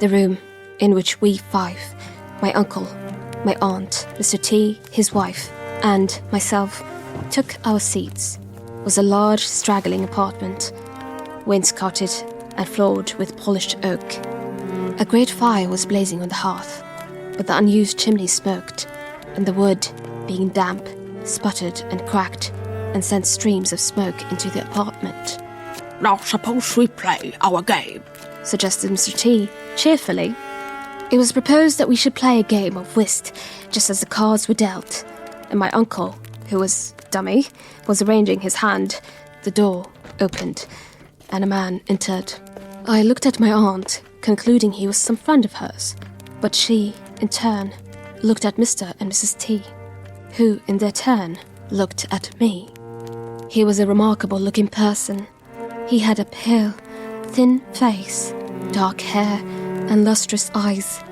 The room in which we five, my uncle, my aunt, Mr. T, his wife, and myself, took our seats, was a large, straggling apartment, wainscoted and floored with polished oak. A great fire was blazing on the hearth, but the unused chimney smoked, and the wood, being damp, sputtered and cracked, and sent streams of smoke into the apartment. "Now suppose we play our game," suggested Mr. T, cheerfully. It was proposed that we should play a game of whist, just as the cards were dealt, and my uncle, who was dummy, was arranging his hand. The door opened, and a man entered. I looked at my aunt, concluding he was some friend of hers, but she, in turn, looked at Mr. and Mrs. T, who, in their turn, looked at me. He was a remarkable-looking person. He had a pale, thin face, dark hair, and lustrous eyes.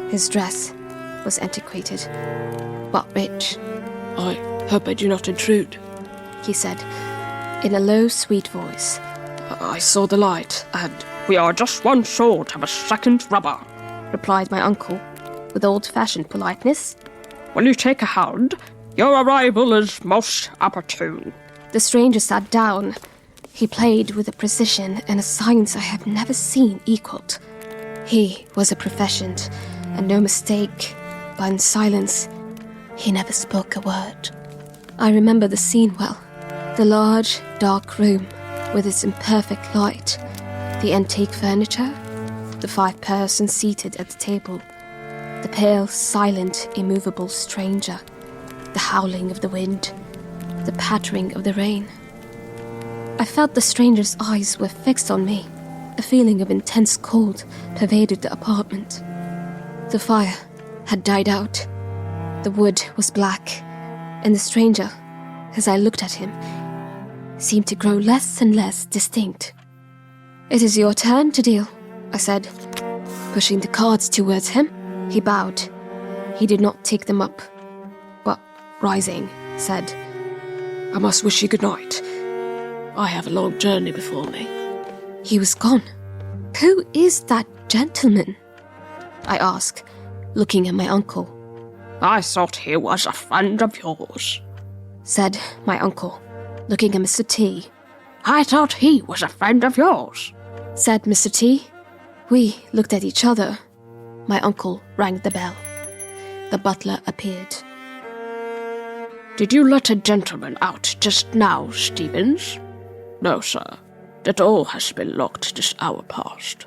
His dress was antiquated, but rich. "I hope I do not intrude," he said, in a low, sweet voice. "I saw the light, and we are just one short of a second rubber," replied my uncle, with old-fashioned politeness. "When you take a hand, your arrival is most opportune." The stranger sat down. He played with a precision and a science I have never seen equaled. He was a proficient, and no mistake, but in silence, he never spoke a word. I remember the scene well. The large, dark room, with its imperfect light, the antique furniture, the 5 persons seated at the table, the pale, silent, immovable stranger, the howling of the wind, the pattering of the rain. I felt the stranger's eyes were fixed on me. A feeling of intense cold pervaded the apartment. The fire had died out. The wood was black, and the stranger, as I looked at him, seemed to grow less and less distinct. "It is your turn to deal," I said, pushing the cards towards him. He bowed. He did not take them up, but, rising, said, "I must wish you good night. I have a long journey before me." He was gone. Who is that gentleman? I asked, looking at my uncle. "I thought he was a friend of yours," said my uncle, looking at Mr. T. "I thought he was a friend of yours," said Mr. T. We looked at each other. My uncle rang the bell. The butler appeared. "Did you let a gentleman out just now, Stevens?" "No, sir. The door has been locked this hour past."